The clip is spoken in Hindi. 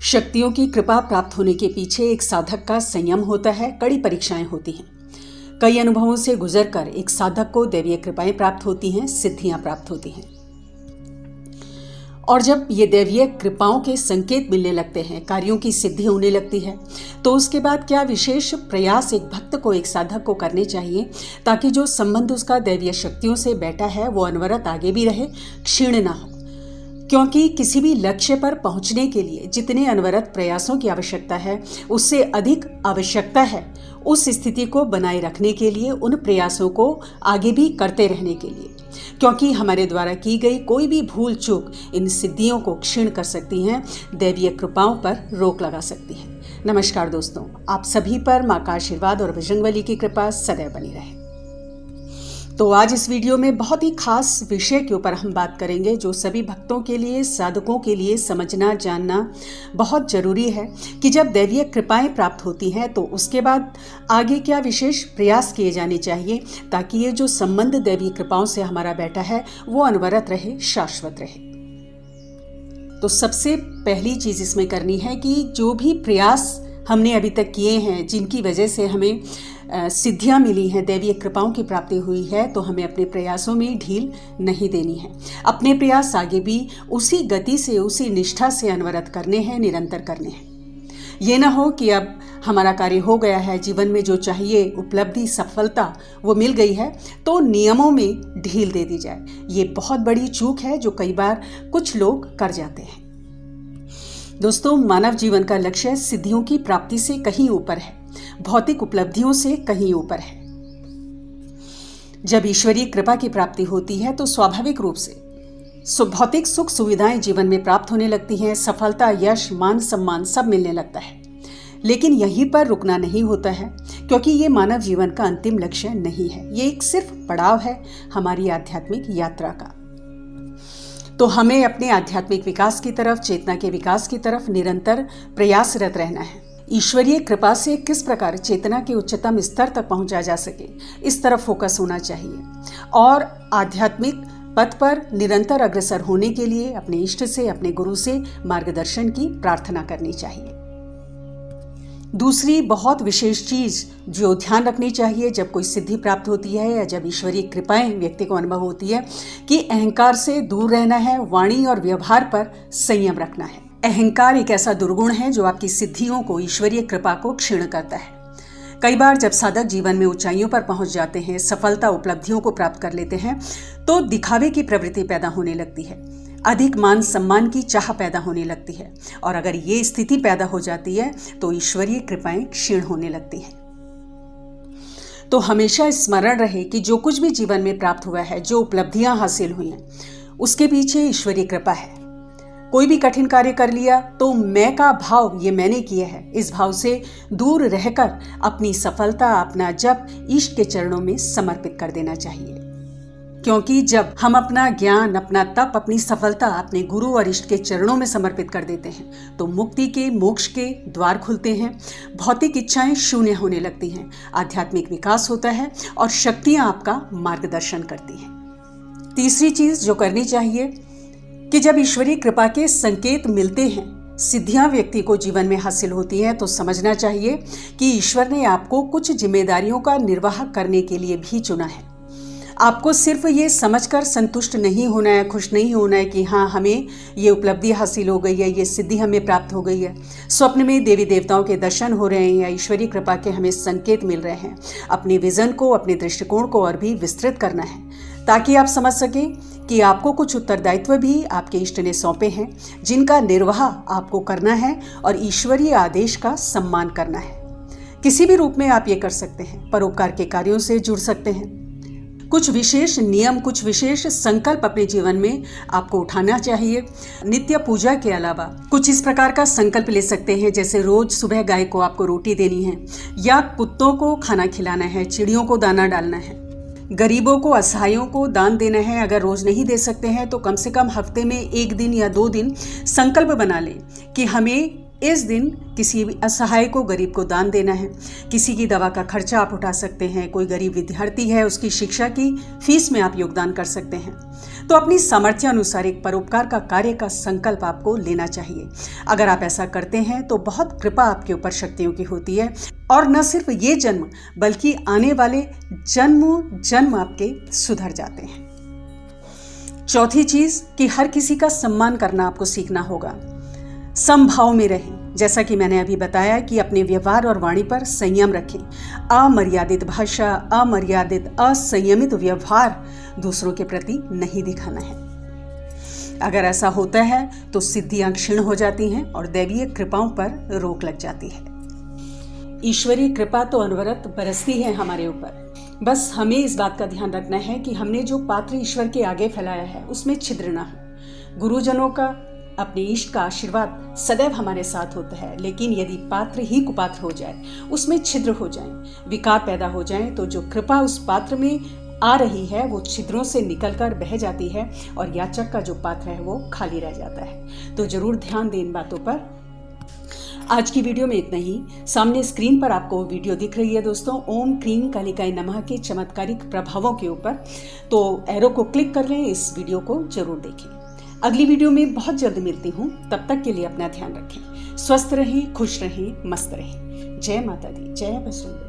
शक्तियों की कृपा प्राप्त होने के पीछे एक साधक का संयम होता है, कड़ी परीक्षाएं होती हैं। कई अनुभवों से गुजरकर एक साधक को दैवीय कृपाएं प्राप्त होती हैं, सिद्धियां प्राप्त होती हैं। और जब ये दैवीय कृपाओं के संकेत मिलने लगते हैं, कार्यों की सिद्धि होने लगती है, तो उसके बाद क्या विशेष प्रयास एक भक्त को, एक साधक को करने चाहिए ताकि जो संबंध उसका दैवीय शक्तियों से बैठा है वो अनवरत आगे भी रहे, क्षीण ना हो। क्योंकि किसी भी लक्ष्य पर पहुंचने के लिए जितने अनवरत प्रयासों की आवश्यकता है, उससे अधिक आवश्यकता है उस स्थिति को बनाए रखने के लिए, उन प्रयासों को आगे भी करते रहने के लिए। क्योंकि हमारे द्वारा की गई कोई भी भूल चूक इन सिद्धियों को क्षीण कर सकती हैं, दैवीय कृपाओं पर रोक लगा सकती है। नमस्कार दोस्तों, आप सभी पर मां का आशीर्वाद और बजरंगबली की कृपा सदैव बनी रहे। तो आज इस वीडियो में बहुत ही खास विषय के ऊपर हम बात करेंगे जो सभी भक्तों के लिए, साधकों के लिए समझना, जानना बहुत जरूरी है कि जब दैवीय कृपाएं प्राप्त होती हैं तो उसके बाद आगे क्या विशेष प्रयास किए जाने चाहिए ताकि ये जो संबंध दैवीय कृपाओं से हमारा बैठा है वो अनवरत रहे, शाश्वत रहे। तो सबसे पहली चीज इसमें करनी है कि जो भी प्रयास हमने अभी तक किए हैं, जिनकी वजह से हमें सिद्धियां मिली हैं, दैवीय कृपाओं की प्राप्ति हुई है, तो हमें अपने प्रयासों में ढील नहीं देनी है। अपने प्रयास आगे भी उसी गति से, उसी निष्ठा से अनवरत करने हैं, निरंतर करने हैं। ये ना हो कि अब हमारा कार्य हो गया है, जीवन में जो चाहिए उपलब्धि, सफलता वो मिल गई है, तो नियमों में ढील दे दी जाए। ये बहुत बड़ी चूक है जो कई बार कुछ लोग कर जाते हैं। दोस्तों, मानव जीवन का लक्ष्य सिद्धियों की प्राप्ति से कहीं ऊपर है, भौतिक उपलब्धियों से कहीं ऊपर है। जब ईश्वरीय कृपा की प्राप्ति होती है तो स्वाभाविक रूप से भौतिक सुख सुविधाएं जीवन में प्राप्त होने लगती हैं, सफलता, यश, मान, सम्मान सब मिलने लगता है। लेकिन यहीं पर रुकना नहीं होता है, क्योंकि ये मानव जीवन का अंतिम लक्ष्य नहीं है। ये एक सिर्फ पड़ाव है हमारी आध्यात्मिक यात्रा का। तो हमें अपने आध्यात्मिक विकास की तरफ, चेतना के विकास की तरफ निरंतर प्रयासरत रहना है। ईश्वरीय कृपा से किस प्रकार चेतना के उच्चतम स्तर तक पहुंचा जा सके, इस तरफ फोकस होना चाहिए। और आध्यात्मिक पथ पर निरंतर अग्रसर होने के लिए अपने इष्ट से, अपने गुरु से मार्गदर्शन की प्रार्थना करनी चाहिए। दूसरी बहुत विशेष चीज जो ध्यान रखनी चाहिए जब कोई सिद्धि प्राप्त होती है या जब ईश्वरीय कृपाएं व्यक्ति को अनुभव होती है, कि अहंकार से दूर रहना है, वाणी और व्यवहार पर संयम रखना है। अहंकार एक ऐसा दुर्गुण है जो आपकी सिद्धियों को, ईश्वरीय कृपा को क्षीण करता है। कई बार जब साधक जीवन में ऊंचाइयों पर पहुंच जाते हैं, सफलता, उपलब्धियों को प्राप्त कर लेते हैं, तो दिखावे की प्रवृत्ति पैदा होने लगती है, अधिक मान सम्मान की चाह पैदा होने लगती है। और अगर ये स्थिति पैदा हो जाती है तो ईश्वरीय कृपाएं क्षीण होने लगती हैं। तो हमेशा स्मरण रहे कि जो कुछ भी जीवन में प्राप्त हुआ है, जो उपलब्धियां हासिल हुई हैं, उसके पीछे ईश्वरीय कृपा है। कोई भी कठिन कार्य कर लिया तो मैं का भाव, ये मैंने किया है, इस भाव से दूर रहकर अपनी सफलता, अपना जप इष्ट के चरणों में समर्पित कर देना चाहिए। क्योंकि जब हम अपना ज्ञान, अपना तप, अपनी सफलता अपने गुरु और इष्ट के चरणों में समर्पित कर देते हैं तो मुक्ति के, मोक्ष के द्वार खुलते हैं, भौतिक इच्छाएं शून्य होने लगती हैं, आध्यात्मिक विकास होता है और शक्तियां आपका मार्गदर्शन करती हैं। तीसरी चीज जो करनी चाहिए कि जब ईश्वरीय कृपा के संकेत मिलते हैं, सिद्धियां व्यक्ति को जीवन में हासिल होती हैं, तो समझना चाहिए कि ईश्वर ने आपको कुछ जिम्मेदारियों का निर्वाह करने के लिए भी चुना है। आपको सिर्फ ये समझकर संतुष्ट नहीं होना है, खुश नहीं होना है कि हाँ, हमें ये उपलब्धि हासिल हो गई है, ये सिद्धि हमें प्राप्त हो गई है, स्वप्न में देवी देवताओं के दर्शन हो रहे हैं या ईश्वरीय कृपा के हमें संकेत मिल रहे हैं। अपने विजन को, अपने दृष्टिकोण को और भी विस्तृत करना है ताकि आप समझ सकें कि आपको कुछ उत्तरदायित्व भी आपके इष्ट ने सौंपे हैं, जिनका निर्वाह आपको करना है और ईश्वरीय आदेश का सम्मान करना है। किसी भी रूप में आप ये कर सकते हैं, परोपकार के कार्यों से जुड़ सकते हैं। कुछ विशेष नियम, कुछ विशेष संकल्प अपने जीवन में आपको उठाना चाहिए। नित्य पूजा के अलावा कुछ इस प्रकार का संकल्प ले सकते हैं, जैसे रोज सुबह गाय को आपको रोटी देनी है, या कुत्तों को खाना खिलाना है, चिड़ियों को दाना डालना है, गरीबों को, असहायों को दान देना है। अगर रोज नहीं दे सकते हैं तो कम से कम हफ्ते में 1 दिन या 2 दिन संकल्प बना लें कि हमें इस दिन किसी भी असहाय को, गरीब को दान देना है। किसी की दवा का खर्चा आप उठा सकते हैं। कोई गरीब विद्यार्थी है, उसकी शिक्षा की फीस में आप योगदान कर सकते हैं। तो अपनी सामर्थ्य अनुसार एक परोपकार का कार्य का संकल्प आपको लेना चाहिए। अगर आप ऐसा करते हैं तो बहुत कृपा आपके ऊपर शक्तियों की होती है, और न सिर्फ ये जन्म बल्कि आने वाले जन्मों जन्म आपके सुधर जाते हैं। चौथी चीज कि हर किसी का सम्मान करना आपको सीखना होगा। समभाव में रहें। जैसा कि मैंने अभी बताया कि अपने व्यवहार और वाणी पर संयम रखें। अमर्यादित भाषा, अमर्यादित असंयमित व्यवहार दूसरों के प्रति नहीं दिखाना है। अगर ऐसा होता है तो सिद्धियां क्षीण हो जाती हैं और दैवीय कृपाओं पर रोक लग जाती है। ईश्वरीय कृपा तो अनवरत बरसती है हमारे ऊपर। बस हमें इस बात का ध्यान रखना है कि हमने जो पात्र ईश्वर के आगे फैलाया है उसमें छिद्र ना हो। गुरुजनों का, अपने इष्ट का आशीर्वाद सदैव हमारे साथ होता है, लेकिन यदि पात्र ही कुपात्र हो जाए, उसमें छिद्र हो जाए, विकार पैदा हो जाए, तो जो कृपा उस पात्र में आ रही है वो छिद्रों से निकलकर बह जाती है और याचक का जो पात्र है वो खाली रह जाता है। तो जरूर ध्यान दें इन बातों पर। आज की वीडियो में इतना ही। सामने स्क्रीन पर आपको वीडियो दिख रही है दोस्तों, ओम क्रीम कालिकाय नमः के चमत्कारिक प्रभावों के ऊपर। तो एरो को क्लिक कर लें, इस वीडियो को जरूर देखें। अगली वीडियो में बहुत जल्द मिलती हूँ। तब तक के लिए अपना ध्यान रखें, स्वस्थ रहें, खुश रहें, मस्त रहें। जय माता दी, जय बजरंग।